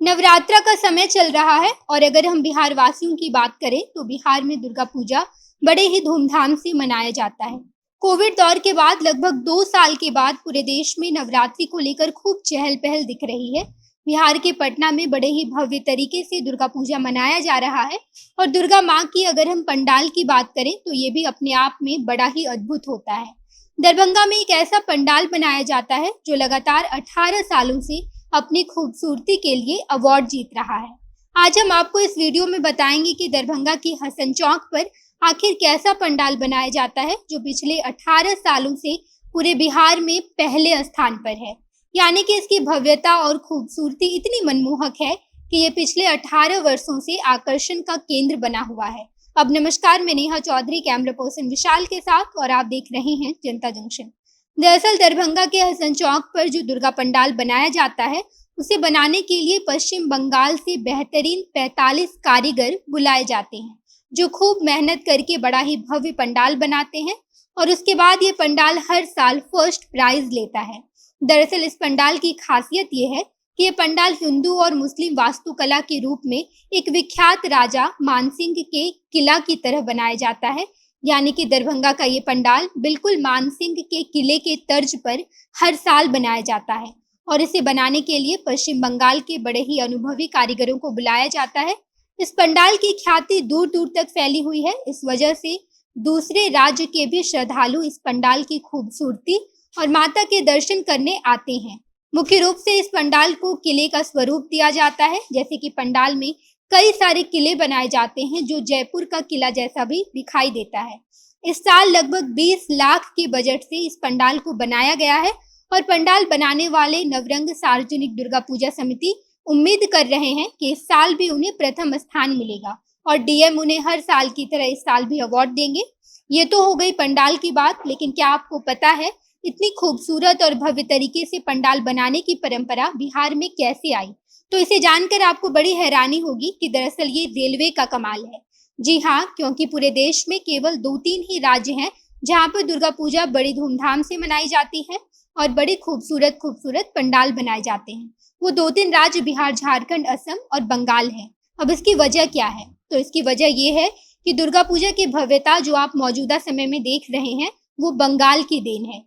नवरात्र का समय चल रहा है और अगर हम बिहार वासियों की बात करें तो बिहार में दुर्गा पूजा बड़े ही धूमधाम से मनाया जाता है। कोविड दौर के बाद लगभग 2 साल के बाद पूरे देश में नवरात्रि को लेकर खूब चहल पहल दिख रही है। बिहार के पटना में बड़े ही भव्य तरीके से दुर्गा पूजा मनाया जा रहा है और दुर्गा माँ की अगर हम पंडाल की बात करें तो ये भी अपने आप में बड़ा ही अद्भुत होता है। दरभंगा में एक ऐसा पंडाल बनाया जाता है जो लगातार 18 सालों से अपनी खूबसूरती के लिए अवार्ड जीत रहा है। आज हम आपको इस वीडियो में बताएंगे कि दरभंगा की हसन चौक पर आखिर कैसा पंडाल बनाया जाता है जो पिछले 18 सालों से पूरे बिहार में पहले स्थान पर है। यानी कि इसकी भव्यता और खूबसूरती इतनी मनमोहक है कि ये पिछले 18 वर्षों से आकर्षण का केंद्र बना हुआ है। अब नमस्कार, मैं नेहा चौधरी कैमरा पर्सन विशाल के साथ और आप देख रहे हैं जनता जंक्शन। दरअसल दरभंगा के हसन चौक पर जो दुर्गा पंडाल बनाया जाता है उसे बनाने के लिए पश्चिम बंगाल से बेहतरीन 45 कारीगर बुलाए जाते हैं जो खूब मेहनत करके बड़ा ही भव्य पंडाल बनाते हैं और उसके बाद ये पंडाल हर साल फर्स्ट प्राइज लेता है। दरअसल इस पंडाल की खासियत ये है कि ये पंडाल हिंदू और मुस्लिम वास्तुकला के रूप में एक विख्यात राजा मानसिंह के किला की तरह बनाया जाता है। यानी कि दरभंगा का ये पंडाल बिल्कुल मानसिंह के किले के तर्ज पर हर साल बनाया जाता है और इसे बनाने के लिए पश्चिम बंगाल के बड़े ही अनुभवी कारीगरों को बुलाया जाता है। इस पंडाल की ख्याति दूर दूर तक फैली हुई है। इस वजह से दूसरे राज्य के भी श्रद्धालु इस पंडाल की खूबसूरती और माता के दर्शन करने आते हैं। मुख्य रूप से इस पंडाल को किले का स्वरूप दिया जाता है, जैसे कि पंडाल में कई सारे किले बनाए जाते हैं जो जयपुर का किला जैसा भी दिखाई देता है। इस साल लगभग 20 लाख के बजट से इस पंडाल को बनाया गया है और पंडाल बनाने वाले नवरंग सार्वजनिक दुर्गा पूजा समिति उम्मीद कर रहे हैं कि इस साल भी उन्हें प्रथम स्थान मिलेगा और डीएम उन्हें हर साल की तरह इस साल भी अवार्ड देंगे। ये तो हो गई पंडाल की बात, लेकिन क्या आपको पता है इतनी खूबसूरत और भव्य तरीके से पंडाल बनाने की परंपरा बिहार में कैसे आई? तो इसे जानकर आपको बड़ी हैरानी होगी कि दरअसल ये रेलवे का कमाल है। जी हाँ, क्योंकि पूरे देश में केवल 2-3 ही राज्य हैं जहाँ पर दुर्गा पूजा बड़ी धूमधाम से मनाई जाती है और बड़े खूबसूरत खूबसूरत पंडाल बनाए जाते हैं। वो 2-3 राज्य बिहार, झारखंड, असम और बंगाल हैं। अब इसकी वजह क्या है? तो इसकी वजह ये है कि दुर्गा पूजा की भव्यता जो आप मौजूदा समय में देख रहे हैं वो बंगाल की देन है,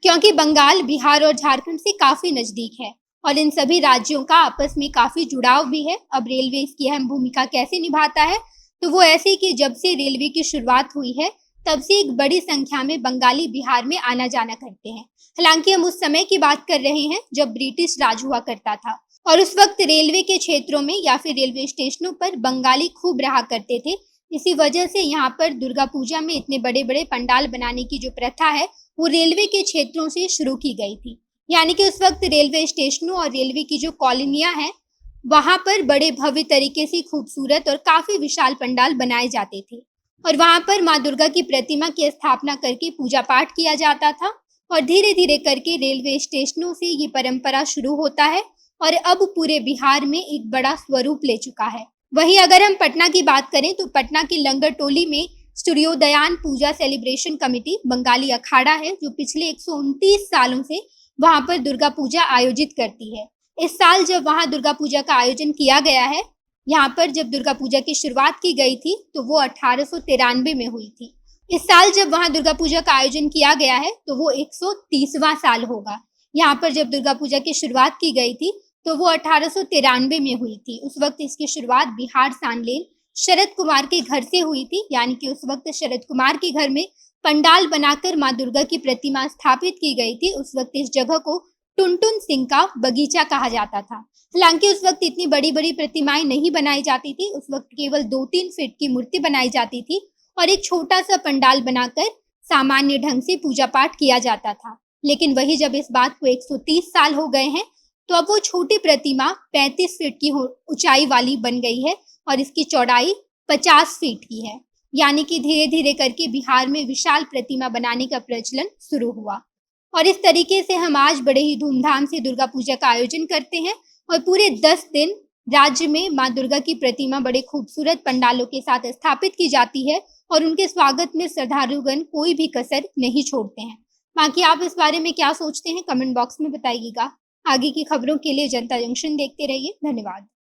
क्योंकि बंगाल बिहार और झारखंड से काफी नजदीक है और इन सभी राज्यों का आपस में काफी जुड़ाव भी है। अब रेलवे इसकी अहम भूमिका कैसे निभाता है? तो वो ऐसे कि जब से रेलवे की शुरुआत हुई है तब से एक बड़ी संख्या में बंगाली बिहार में आना जाना करते हैं। हालांकि हम उस समय की बात कर रहे हैं जब ब्रिटिश राज हुआ करता था और उस वक्त रेलवे के क्षेत्रों में या फिर रेलवे स्टेशनों पर बंगाली खूब रहा करते थे। इसी वजह से यहाँ पर दुर्गा पूजा में इतने बड़े बड़े पंडाल बनाने की जो प्रथा है वो रेलवे के क्षेत्रों से शुरू की गई थी। यानी कि उस वक्त रेलवे स्टेशनों और रेलवे की जो कॉलोनियां हैं वहां पर बड़े भव्य तरीके से खूबसूरत और काफी विशाल पंडाल बनाए जाते थे और वहां पर माँ दुर्गा की प्रतिमा की स्थापना करके पूजा पाठ किया जाता था और धीरे धीरे करके रेलवे स्टेशनों से ये परंपरा शुरू होता है और अब पूरे बिहार में एक बड़ा स्वरूप ले चुका है। वहीं अगर हम पटना की बात करें तो पटना की लंगर टोली में सूर्योदयान पूजा सेलिब्रेशन कमेटी बंगाली अखाड़ा है जो पिछले 129 सालों से वहां पर दुर्गा पूजा आयोजित करती है। इस साल जब वहां दुर्गा पूजा का आयोजन किया गया है, यहाँ पर जब दुर्गा पूजा की शुरुआत की गई थी तो वो 1893 में हुई थी। इस साल जब वहां दुर्गा पूजा का आयोजन किया गया है तो वो 130वां साल होगा। यहाँ पर जब दुर्गा पूजा की शुरुआत की गई थी तो वो 1893 में हुई थी। उस वक्त इसकी शुरुआत बिहार सांलेन शरद कुमार के घर से हुई थी। यानी कि उस वक्त शरद कुमार के घर में पंडाल बनाकर माँ दुर्गा की प्रतिमा स्थापित की गई थी। उस वक्त इस जगह को टुनटुन सिंह का बगीचा कहा जाता था। हालांकि उस वक्त इतनी बड़ी बड़ी प्रतिमाएं नहीं बनाई जाती थी। उस वक्त केवल 2-3 फीट की मूर्ति बनाई जाती थी और एक छोटा सा पंडाल बनाकर सामान्य ढंग से पूजा पाठ किया जाता था। लेकिन वही जब इस बात को 130 साल हो गए हैं तो अब वो छोटी प्रतिमा 35 फीट की ऊंचाई वाली बन गई है और इसकी चौड़ाई 50 फीट की है। यानी कि धीरे धीरे करके बिहार में विशाल प्रतिमा बनाने का प्रचलन शुरू हुआ और इस तरीके से हम आज बड़े ही धूमधाम से दुर्गा पूजा का आयोजन करते हैं और पूरे 10 दिन राज्य में माँ दुर्गा की प्रतिमा बड़े खूबसूरत पंडालों के साथ स्थापित की जाती है और उनके स्वागत में श्रद्धालुगण कोई भी कसर नहीं छोड़ते हैं। बाकी आप इस बारे में क्या सोचते हैं कमेंट बॉक्स में बताइएगा। आगे की खबरों के लिए जनता जंक्शन देखते रहिए। धन्यवाद।